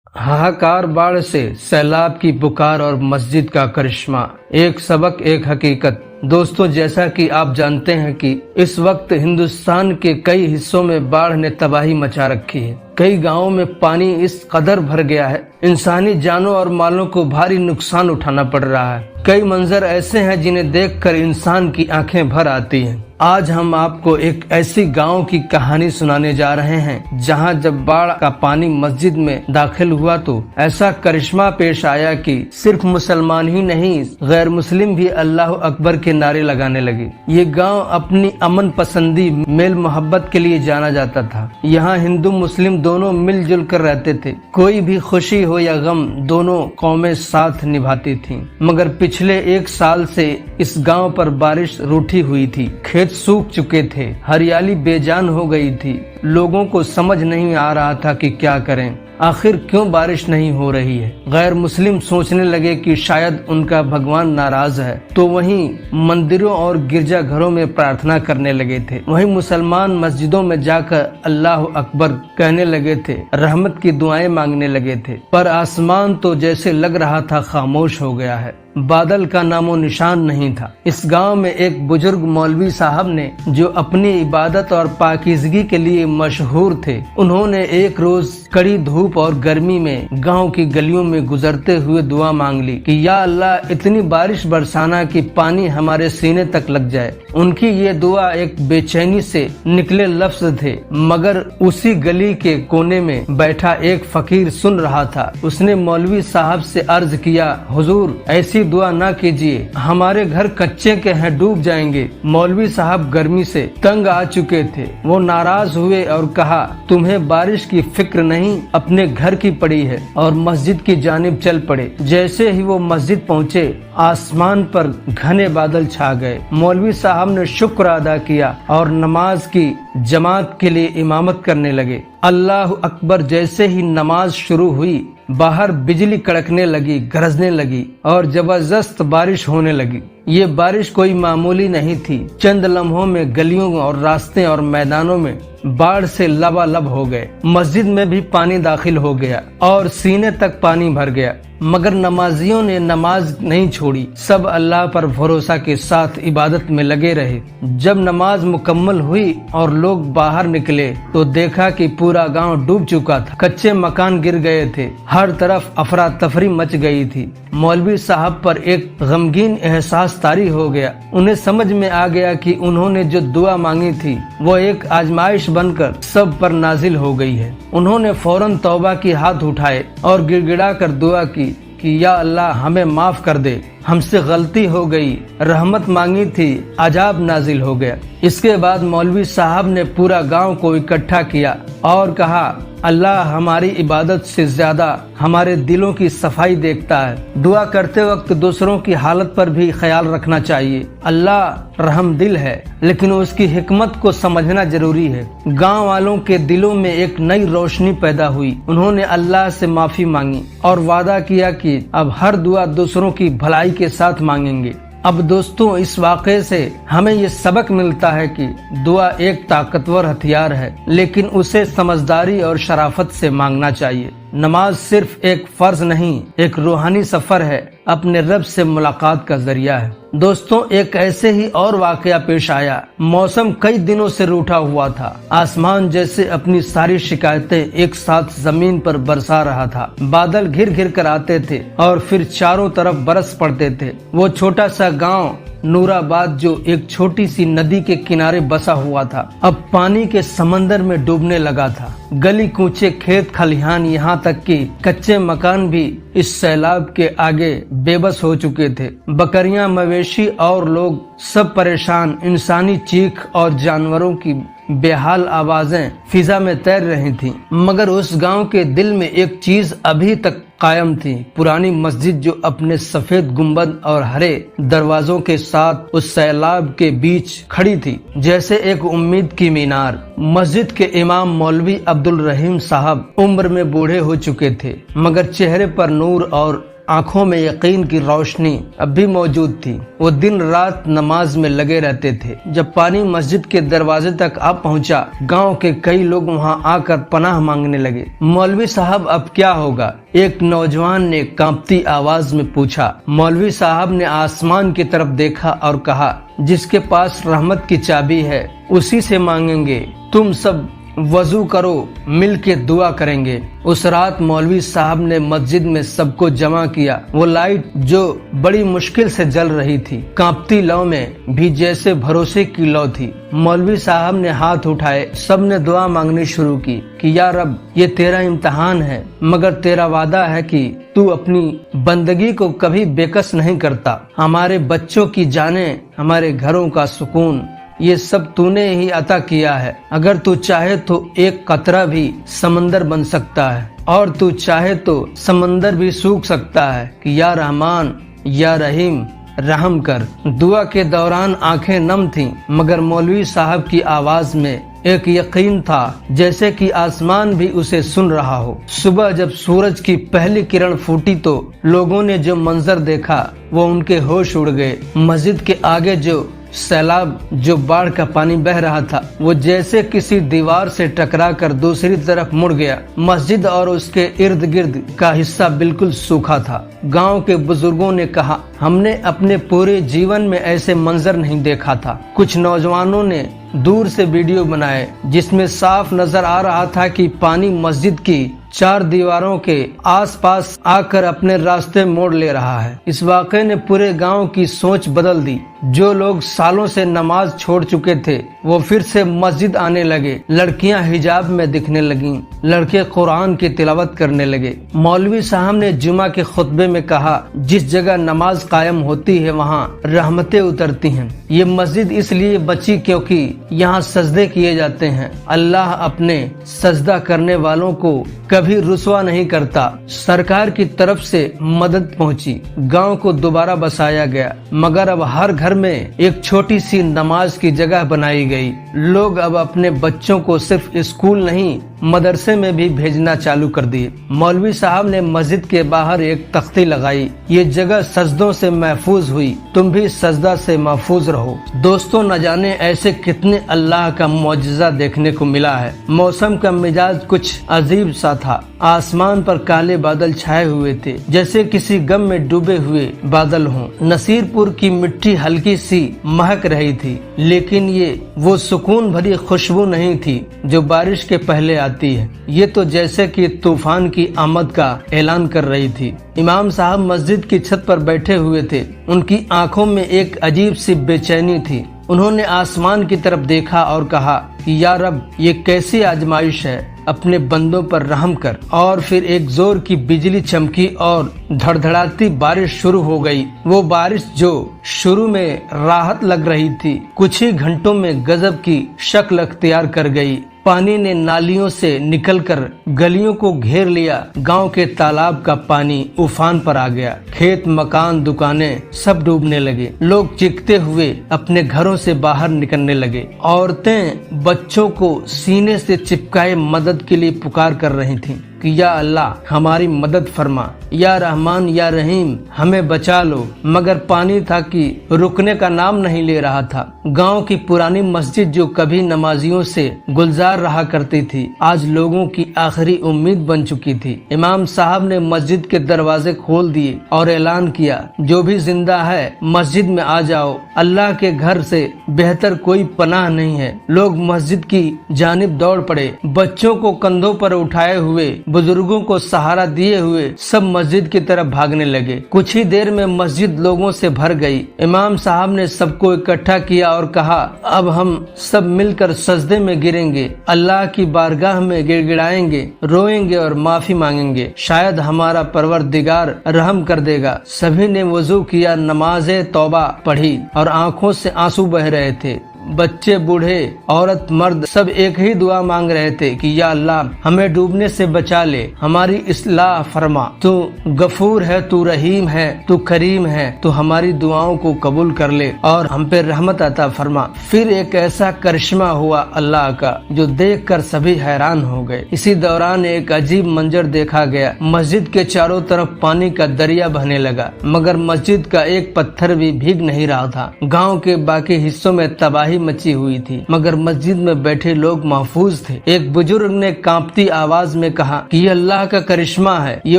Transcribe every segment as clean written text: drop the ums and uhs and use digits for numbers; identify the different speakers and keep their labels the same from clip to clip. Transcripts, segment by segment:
Speaker 1: हाहाकार बाढ़ से सैलाब की पुकार और मस्जिद का करिश्मा। एक सबक एक हकीकत। दोस्तों, जैसा कि आप जानते हैं कि इस वक्त हिंदुस्तान के कई हिस्सों में बाढ़ ने तबाही मचा रखी है। कई गांवों में पानी इस कदर भर गया है, इंसानी जानों और मालों को भारी नुकसान उठाना पड़ रहा है। कई मंजर ऐसे हैं जिन्हें देखकर इंसान की आंखें भर आती हैं। आज हम आपको एक ऐसी गांव की कहानी सुनाने जा रहे हैं जहां जब बाढ़ का पानी मस्जिद में दाखिल हुआ तो ऐसा करिश्मा पेश आया कि सिर्फ मुसलमान ही नहीं, गैर मुस्लिम भी अल्लाह अकबर के नारे लगाने लगे। ये गांव अपनी अमन पसंदी, मेल मोहब्बत के लिए जाना जाता था। यहाँ हिंदू मुस्लिम दोनों मिलजुल कर रहते थे। कोई भी खुशी हो या गम, दोनों कौमें साथ निभाती थीं। मगर पिछले एक साल से इस गांव पर बारिश रूठी हुई थी। खेत सूख चुके थे, हरियाली बेजान हो गई थी। लोगों को समझ नहीं आ रहा था कि क्या करें, आखिर क्यों बारिश नहीं हो रही है। गैर मुस्लिम सोचने लगे कि शायद उनका भगवान नाराज है, तो वहीं मंदिरों और गिरजा घरों में प्रार्थना करने लगे थे। वहीं मुसलमान मस्जिदों में जाकर अल्लाह अकबर कहने लगे थे, रहमत की दुआएं मांगने लगे थे। पर आसमान तो जैसे लग रहा था खामोश हो गया है, बादल का नामो निशान नहीं था। इस गांव में एक बुजुर्ग मौलवी साहब ने, जो अपनी इबादत और पाकीज़गी के लिए मशहूर थे, उन्होंने एक रोज कड़ी धूप और गर्मी में गांव की गलियों में गुजरते हुए दुआ मांग ली कि या अल्लाह, इतनी बारिश बरसाना कि पानी हमारे सीने तक लग जाए। उनकी ये दुआ एक बेचैनी से निकले लफ्ज थे, मगर उसी गली के कोने में बैठा एक फकीर सुन रहा था। उसने मौलवी साहब से अर्ज किया, हुजूर, ऐसी दुआ ना कीजिए, हमारे घर कच्चे के हैं, डूब जाएंगे। मौलवी साहब गर्मी से तंग आ चुके थे। वो नाराज हुए और कहा, तुम्हें बारिश की फिक्र नहीं, अपने घर की पड़ी है, और मस्जिद की जानिब चल पड़े। जैसे ही वो मस्जिद पहुँचे, आसमान पर घने बादल छा गए। मौलवी साहब ने शुक्र अदा किया और नमाज की जमात के लिए इमामत करने लगे। अल्लाह अकबर जैसे ही नमाज शुरू हुई, बाहर बिजली कड़कने लगी, गरजने लगी और जबरदस्त बारिश होने लगी। ये बारिश कोई मामूली नहीं थी। चंद लम्हों में गलियों और रास्ते और मैदानों में बाढ़ से लबालब हो गए। मस्जिद में भी पानी दाखिल हो गया और सीने तक पानी भर गया। मगर नमाजियों ने नमाज नहीं छोड़ी। सब अल्लाह पर भरोसा के साथ इबादत में लगे रहे। जब नमाज मुकम्मल हुई और लोग बाहर निकले तो देखा कि पूरा गांव डूब चुका था। कच्चे मकान गिर गए थे, हर तरफ अफरा तफरी मच गई थी। मौलवी साहब पर एक गमगीन एहसास तारी हो गया। उन्हें समझ में आ गया कि उन्होंने जो दुआ मांगी थी वो एक आजमाइश बनकर सब पर नाजिल हो गई है। उन्होंने फौरन तौबा की हाथ उठाए और गिड़गिड़ा कर दुआ की कि या अल्लाह, हमें माफ कर दे, हमसे गलती हो गई। रहमत मांगी थी, अजाब नाजिल हो गया। इसके बाद मौलवी साहब ने पूरा गांव को इकट्ठा किया और कहा, अल्लाह हमारी इबादत से ज्यादा हमारे दिलों की सफाई देखता है। दुआ करते वक्त दूसरों की हालत पर भी ख्याल रखना चाहिए। अल्लाह रहम दिल है, लेकिन उसकी हिकमत को समझना जरूरी है। गांव वालों के दिलों में एक नई रोशनी पैदा हुई। उन्होंने अल्लाह से माफी मांगी और वादा किया कि अब हर दुआ दूसरों की भलाई के साथ मांगेंगे। अब दोस्तों, इस वाक़े से हमें ये सबक मिलता है कि दुआ एक ताकतवर हथियार है, लेकिन उसे समझदारी और शराफत से मांगना चाहिए। नमाज सिर्फ एक फर्ज नहीं, एक रूहानी सफर है, अपने रब से मुलाकात का जरिया है। दोस्तों, एक ऐसे ही और वाकया पेश आया। मौसम कई दिनों से रूठा हुआ था। आसमान जैसे अपनी सारी शिकायतें एक साथ जमीन पर बरसा रहा था। बादल घिर घिर कर आते थे और फिर चारों तरफ बरस पड़ते थे। वो छोटा सा गांव नूराबाद, जो एक छोटी सी नदी के किनारे बसा हुआ था, अब पानी के समंदर में डूबने लगा था। गली कूचे, खेत खलिहान, यहाँ तक कि कच्चे मकान भी इस सैलाब के आगे बेबस हो चुके थे। बकरियां, मवेशी और लोग सब परेशान। इंसानी चीख और जानवरों की बेहाल आवाजें फिजा में तैर रही थीं। मगर उस गांव के दिल में एक चीज अभी तक कायम थी। पुरानी मस्जिद, जो अपने सफेद गुंबद और हरे दरवाजों के साथ उस सैलाब के बीच खड़ी थी, जैसे एक उम्मीद की मीनार। मस्जिद के इमाम मौलवी अब्दुल रहीम साहब उम्र में बूढ़े हो चुके थे, मगर चेहरे पर नूर और आंखों में यकीन की रोशनी अब भी मौजूद थी। वो दिन रात नमाज में लगे रहते थे। जब पानी मस्जिद के दरवाजे तक आ पहुंचा, गांव के कई लोग वहां आकर पनाह मांगने लगे। मौलवी साहब अब क्या होगा? एक नौजवान ने कांपती आवाज में पूछा। मौलवी साहब ने आसमान की तरफ देखा और कहा, जिसके पास रहमत की चाबी है उसी से मांगेंगे। तुम सब वजू करो, मिल के दुआ करेंगे। उस रात मौलवी साहब ने मस्जिद में सबको जमा किया। वो लाइट जो बड़ी मुश्किल से जल रही थी, कांपती लौ में भी जैसे भरोसे की लौ थी। मौलवी साहब ने हाथ उठाए, सबने दुआ मांगनी शुरू की कि या रब, ये तेरा इम्तिहान है, मगर तेरा वादा है कि तू अपनी बंदगी को कभी बेकस नहीं करता। हमारे बच्चों की जाने, हमारे घरों का सुकून, ये सब तूने ही अता किया है। अगर तू चाहे तो एक कतरा भी समंदर बन सकता है, और तू चाहे तो समंदर भी सूख सकता है कि या रहमान या रहीम रहम कर। दुआ के दौरान आंखें नम थीं, मगर मौलवी साहब की आवाज में एक यकीन था, जैसे कि आसमान भी उसे सुन रहा हो। सुबह जब सूरज की पहली किरण फूटी तो लोगों ने जो मंजर देखा वो उनके होश उड़ गए। मस्जिद के आगे जो सैलाब, जो बाढ़ का पानी बह रहा था, वो जैसे किसी दीवार से टकरा कर दूसरी तरफ मुड़ गया। मस्जिद और उसके इर्द गिर्द का हिस्सा बिल्कुल सूखा था। गांव के बुजुर्गों ने कहा, हमने अपने पूरे जीवन में ऐसे मंजर नहीं देखा था। कुछ नौजवानों ने दूर से वीडियो बनाए जिसमें साफ नजर आ रहा था कि पानी मस्जिद की चार दीवारों के आसपास आकर अपने रास्ते मोड़ ले रहा है। इस वाक़े ने पूरे गांव की सोच बदल दी। जो लोग सालों से नमाज छोड़ चुके थे वो फिर से मस्जिद आने लगे। लड़कियां हिजाब में दिखने लगीं, लड़के कुरान की तिलावत करने लगे। मौलवी साहब ने जुमा के खुतबे में कहा, जिस जगह नमाज कायम होती है वहाँ रहमतें उतरती हैं। ये मस्जिद इसलिए बची क्योंकि यहाँ सजदे किए जाते हैं। अल्लाह अपने सजदा करने वालों को कभी रुसवा नहीं करता। सरकार की तरफ से मदद पहुंची, गांव को दोबारा बसाया गया, मगर अब हर घर में एक छोटी सी नमाज की जगह बनाई गई। लोग अब अपने बच्चों को सिर्फ स्कूल नहीं, मदरसे में भी भेजना चालू कर दिए। मौलवी साहब ने मस्जिद के बाहर एक तख्ती लगाई, ये जगह सजदों से महफूज हुई, तुम भी सजदा से महफूज रहो। दोस्तों, न जाने ऐसे कितने अल्लाह का मौजज़ा देखने को मिला है। मौसम का मिजाज कुछ अजीब सा था। आसमान पर काले बादल छाए हुए थे, जैसे किसी गम में डूबे हुए बादल हों। नसीरपुर की मिट्टी हल्की सी महक रही थी, लेकिन ये वो सुकून भरी खुशबू नहीं थी जो बारिश के पहले आती है। ये तो जैसे कि तूफान की आमद का ऐलान कर रही थी। इमाम साहब मस्जिद की छत पर बैठे हुए थे। उनकी आंखों में एक अजीब सी बेचैनी थी। उन्होंने आसमान की तरफ देखा और कहा कि या रब, ये कैसी आजमाइश है, अपने बंदों पर रहम कर। और फिर एक जोर की बिजली चमकी और धड़धड़ाती बारिश शुरू हो गई। वो बारिश जो शुरू में राहत लग रही थी, कुछ ही घंटों में गजब की शक्ल अख्तियार कर गई। पानी ने नालियों से निकलकर गलियों को घेर लिया। गांव के तालाब का पानी उफान पर आ गया। खेत, मकान, दुकानें सब डूबने लगे। लोग चीखते हुए अपने घरों से बाहर निकलने लगे। औरतें बच्चों को सीने से चिपकाए मदद के लिए पुकार कर रही थीं कि या अल्लाह, हमारी मदद फरमा, या रहमान या रहीम, हमें बचा लो। मगर पानी था कि रुकने का नाम नहीं ले रहा था। गांव की पुरानी मस्जिद जो कभी नमाजियों से गुलजार रहा करती थी, आज लोगों की आखिरी उम्मीद बन चुकी थी। इमाम साहब ने मस्जिद के दरवाजे खोल दिए और ऐलान किया, जो भी जिंदा है मस्जिद में आ जाओ, अल्लाह के घर से बेहतर कोई पनाह नहीं है। लोग मस्जिद की जानिब दौड़ पड़े। बच्चों को कंधों पर उठाए हुए, बुजुर्गों को सहारा दिए हुए सब मस्जिद की तरफ भागने लगे। कुछ ही देर में मस्जिद लोगों से भर गई। इमाम साहब ने सबको इकट्ठा किया और कहा, अब हम सब मिलकर सजदे में गिरेंगे, अल्लाह की बारगाह में गिड़गिड़ाएंगे, रोएंगे और माफी मांगेंगे। शायद हमारा परवरदिगार रहम कर देगा। सभी ने वजू किया, नमाज़े तौबा पढ़ी और आंखों से आंसू बह रहे थे। बच्चे बूढ़े औरत मर्द सब एक ही दुआ मांग रहे थे कि या अल्लाह हमें डूबने से बचा ले, हमारी इस्लाह फरमा, तू गफूर है, तू रहीम है, तू करीम है, तू हमारी दुआओं को कबूल कर ले और हम पे रहमत अता फरमा। फिर एक ऐसा करिश्मा हुआ अल्लाह का जो देख कर सभी हैरान हो गए। इसी दौरान एक अजीब मंजर देखा गया। मस्जिद के चारों तरफ पानी का दरिया बहने लगा, मगर मस्जिद का एक पत्थर भी भीग नहीं रहा था। गांव के बाकी हिस्सों में तबाही मची हुई थी, मगर मस्जिद में बैठे लोग महफूज थे। एक बुजुर्ग ने कांपती आवाज में कहा कि ये अल्लाह का करिश्मा है, ये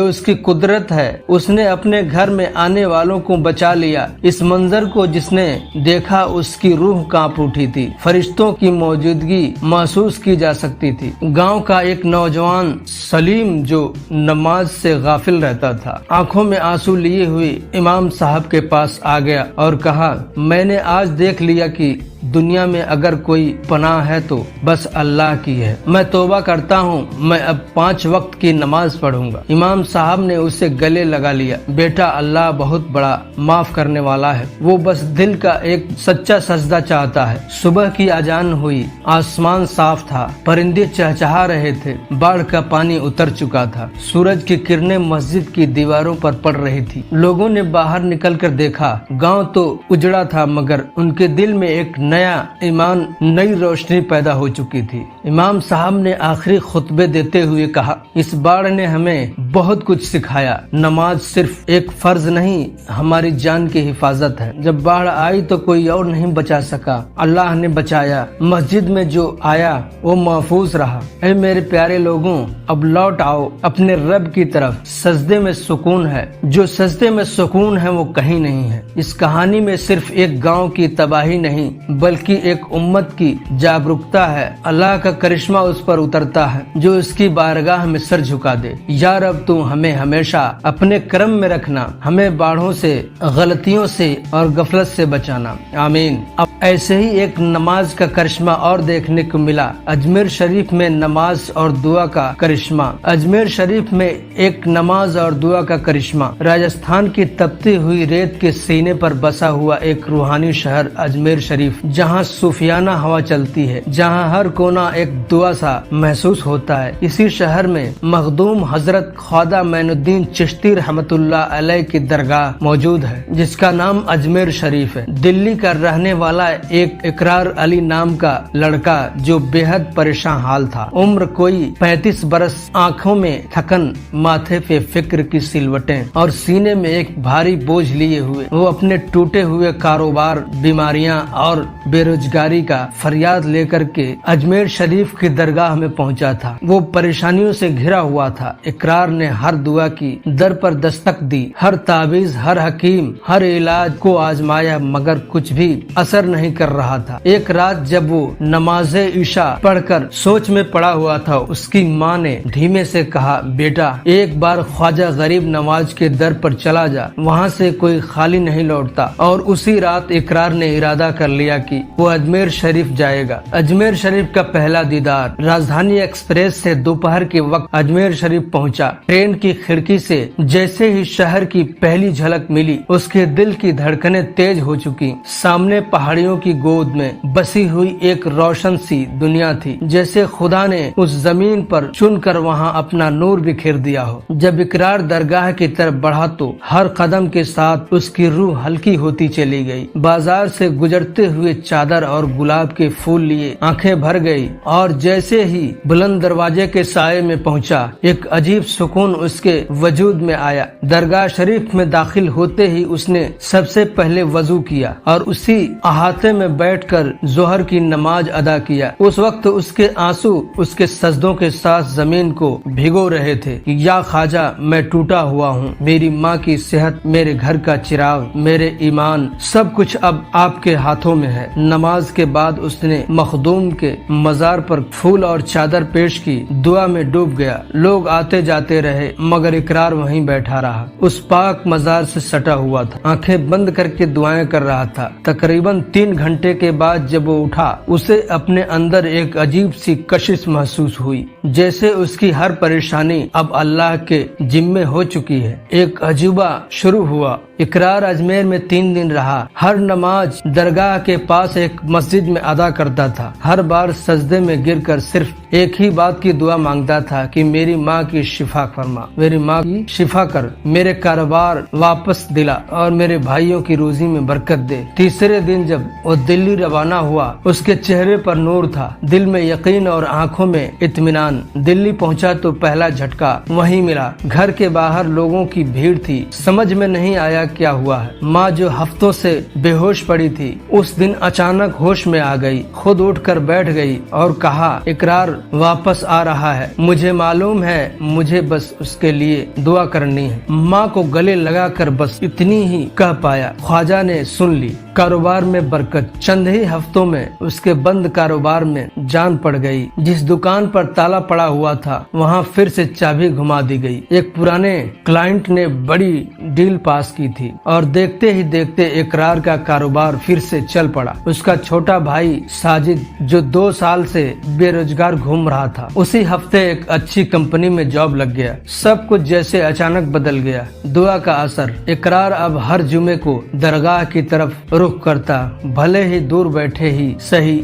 Speaker 1: उसकी कुदरत है, उसने अपने घर में आने वालों को बचा लिया। इस मंजर को जिसने देखा उसकी रूह कांप उठी थी। फरिश्तों की मौजूदगी महसूस की जा सकती थी। गांव का एक नौजवान सलीम जो नमाज से गाफिल रहता था, आंखों में आंसू लिए हुए इमाम साहब के पास आ गया और कहा, मैंने आज देख लिया कि दुनिया में अगर कोई पनाह है तो बस अल्लाह की है। मैं तौबा करता हूँ, मैं अब 5 वक्त की नमाज पढ़ूंगा। इमाम साहब ने उसे गले लगा लिया। बेटा, अल्लाह बहुत बड़ा माफ करने वाला है, वो बस दिल का एक सच्चा सजदा चाहता है। सुबह की अजान हुई, आसमान साफ था, परिंदे चहचहा रहे थे, बाढ़ का पानी उतर चुका था, सूरज की किरणें मस्जिद की दीवारों पर पड़ रही थी। लोगों ने बाहर निकल कर देखा, गाँव तो उजड़ा था मगर उनके दिल में एक नया ईमान, नई रोशनी पैदा हो चुकी थी। इमाम साहब ने आखिरी खुतबे देते हुए कहा, इस बाढ़ ने हमें बहुत कुछ सिखाया। नमाज सिर्फ एक फर्ज नहीं, हमारी जान की हिफाजत है। जब बाढ़ आई तो कोई और नहीं बचा सका, अल्लाह ने बचाया। मस्जिद में जो आया वो महफूज रहा। ऐ मेरे प्यारे लोगों, अब लौट आओ अपने रब की तरफ। सजदे में सुकून है, जो सजदे में सुकून है वो कहीं नहीं है। इस कहानी में सिर्फ एक गाँव की तबाही नहीं बल्कि एक उम्मत की जागरूकता है। अल्लाह का करिश्मा उस पर उतरता है जो इसकी बारगाह में सर झुका दे। या रब, तू हमें हमेशा अपने करम में रखना, हमें बाढ़ों से, गलतियों से और गफलत से बचाना। आमीन। अब ऐसे ही एक नमाज का करिश्मा और देखने को मिला। अजमेर शरीफ में नमाज और दुआ का करिश्मा। अजमेर शरीफ में एक नमाज और दुआ का करिश्मा। राजस्थान की तपती हुई रेत के सीने पर बसा हुआ एक रूहानी शहर अजमेर शरीफ, जहाँ सूफियाना हवा चलती है, जहाँ हर कोना एक दुआ सा महसूस होता है। इसी शहर में मखदूम हजरत ख्वाजा मैनुद्दीन चिश्ती रहमतुल्लाह अलैह की दरगाह मौजूद है, जिसका नाम अजमेर शरीफ है। दिल्ली का रहने वाला एक इकरार अली नाम का लड़का जो बेहद परेशान हाल था। उम्र कोई 35 बरस, आँखों में थकन, माथे पे फिक्र की सिलवटें और सीने में एक भारी बोझ लिए हुए वो अपने टूटे हुए कारोबार, बीमारियां और बेरोजगारी का फरियाद लेकर के अजमेर शरीफ की दरगाह में पहुंचा था। वो परेशानियों से घिरा हुआ था। इकरार ने हर दुआ की दर पर दस्तक दी, हर ताबीज, हर हकीम, हर इलाज को आजमाया मगर कुछ भी असर नहीं कर रहा था। एक रात जब वो नमाज़े इशा पढ़कर सोच में पड़ा हुआ था, उसकी माँ ने धीमे से कहा, बेटा एक बार ख्वाजा गरीब नवाज के दर पर चला जा, वहाँ से कोई खाली नहीं लौटता। और उसी रात इकरार ने इरादा कर लिया कि वो अजमेर शरीफ जाएगा। अजमेर शरीफ का पहला दीदार। राजधानी एक्सप्रेस से दोपहर के वक्त अजमेर शरीफ पहुंचा। ट्रेन की खिड़की से जैसे ही शहर की पहली झलक मिली, उसके दिल की धड़कनें तेज हो चुकी। सामने पहाड़ियों की गोद में बसी हुई एक रोशन सी दुनिया थी, जैसे खुदा ने उस जमीन पर चुनकर वहाँ अपना नूर बिखेर दिया हो। जब इकरार दरगाह की तरफ बढ़ा तो हर कदम के साथ उसकी रूह हल्की होती चली गई। बाजार से गुजरते हुए चादर और गुलाब के फूल लिए आंखें भर गई और जैसे ही बुलंद दरवाजे के साये में पहुंचा, एक अजीब सुकून उसके वजूद में आया। दरगाह शरीफ में दाखिल होते ही उसने सबसे पहले वजू किया और उसी अहाते में बैठकर जोहर की नमाज अदा किया। उस वक्त उसके आंसू उसके सजदों के साथ जमीन को भिगो रहे थे। या ख्वाजा, मैं टूटा हुआ हूँ, मेरी माँ की सेहत, मेरे घर का चिराग, मेरे ईमान, सब कुछ अब आपके हाथों में है। नमाज के बाद उसने मखदूम के मजार पर फूल और चादर पेश की, दुआ में डूब गया। लोग आते जाते रहे मगर इकरार वहीं बैठा रहा। उस पाक मजार से सटा हुआ था, आंखें बंद करके दुआएं कर रहा था। तकरीबन 3 घंटे के बाद जब वो उठा, उसे अपने अंदर एक अजीब सी कशिश महसूस हुई, जैसे उसकी हर परेशानी अब अल्लाह के जिम्मे हो चुकी है। एक अजूबा शुरू हुआ। इकरार अजमेर में 3 दिन रहा। हर नमाज दरगाह के पास एक मस्जिद में अदा करता था। हर बार सजदे में गिरकर सिर्फ एक ही बात की दुआ मांगता था कि मेरी माँ की शिफा फरमा, मेरी माँ की शिफा कर, मेरे कारोबार वापस दिला और मेरे भाइयों की रोजी में बरकत दे। तीसरे दिन जब वो दिल्ली रवाना हुआ, उसके चेहरे पर नूर था, दिल में यकीन और आंखों में इत्मीनान। दिल्ली पहुंचा तो पहला झटका वहीं मिला। घर के बाहर लोगों की भीड़ थी। समझ में नहीं आया क्या हुआ है। माँ जो हफ्तों से बेहोश पड़ी थी, उस दिन अचानक होश में आ गई। खुद उठकर बैठ गई और कहा, इकरार वापस आ रहा है, मुझे मालूम है, मुझे बस उसके लिए दुआ करनी है। माँ को गले लगाकर बस इतनी ही कह पाया। ख्वाजा ने सुन ली। कारोबार में बरकत। चंद ही हफ्तों में उसके बंद कारोबार में जान पड़ गई। जिस दुकान पर ताला पड़ा हुआ था, वहाँ फिर से चाबी घुमा दी गई। एक पुराने क्लाइंट ने बड़ी डील पास की थी और देखते ही देखते इकरार का कारोबार फिर से चल पड़ा। उसका छोटा भाई साजिद, जो 2 साल से बेरोजगार घूम रहा था, उसी हफ्ते एक अच्छी कंपनी में जॉब लग गया। सब कुछ जैसे अचानक बदल गया। दुआ का असर। इकरार अब हर जुमे को दरगाह की तरफ रुख करता, भले ही दूर बैठे ही सही,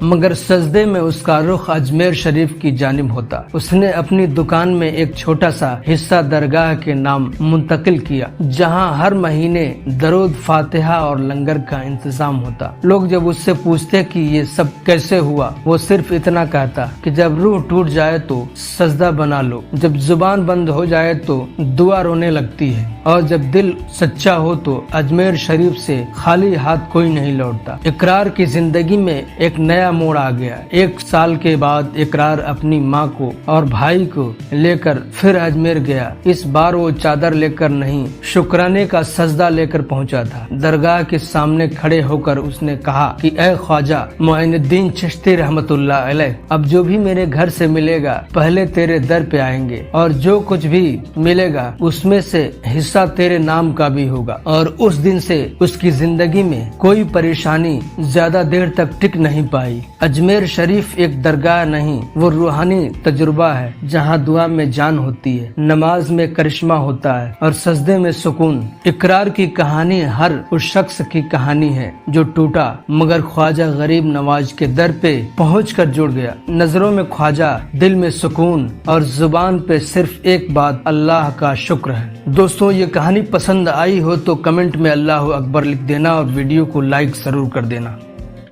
Speaker 1: मगर सजदे में उसका रुख अजमेर शरीफ की जानिब होता। उसने अपनी दुकान में एक छोटा सा हिस्सा दरगाह के नाम मुंतकिल किया, जहां हर महीने दरूद, फातिहा और लंगर का इंतजाम होता। लोग जब उससे पूछते कि ये सब कैसे हुआ, वो सिर्फ इतना कहता कि जब रूह टूट जाए तो सजदा बना लो, जब जुबान बंद हो जाए तो दुआ रोने लगती है, और जब दिल सच्चा हो तो अजमेर शरीफ से खाली हाथ कोई नहीं लौटता। इकरार की जिंदगी में एक नया मोड़ आ गया। 1 साल के बाद इकरार अपनी माँ को और भाई को लेकर फिर अजमेर गया। इस बार वो चादर लेकर नहीं, शुक्राने का सजदा लेकर पहुंचा था। दरगाह के सामने खड़े होकर उसने कहा कि ए ख्वाजा मोइनुद्दीन चिश्ती रहमतुल्लाह अलैह, अब जो भी मेरे घर से मिलेगा पहले तेरे दर पे आएंगे, और जो कुछ भी मिलेगा उसमें से हिस्सा तेरे नाम का भी होगा। और उस दिन से उसकी जिंदगी में कोई परेशानी ज्यादा देर तक टिक नहीं पाई। अजमेर शरीफ एक दरगाह नहीं, वो रूहानी तजुर्बा है, जहाँ दुआ में जान होती है, नमाज में करिश्मा होता है और सजदे में सुकून। इकरार की कहानी हर उस शख्स की कहानी है जो टूटा मगर ख्वाजा गरीब नवाज के दर पे पहुंचकर जुड़ गया। नजरों में ख्वाजा, दिल में सुकून और जुबान पे सिर्फ एक बात, अल्लाह का शुक्र है। दोस्तों, ये कहानी पसंद आई हो तो कमेंट में अल्लाह अकबर लिख देना और वीडियो को लाइक जरूर कर देना।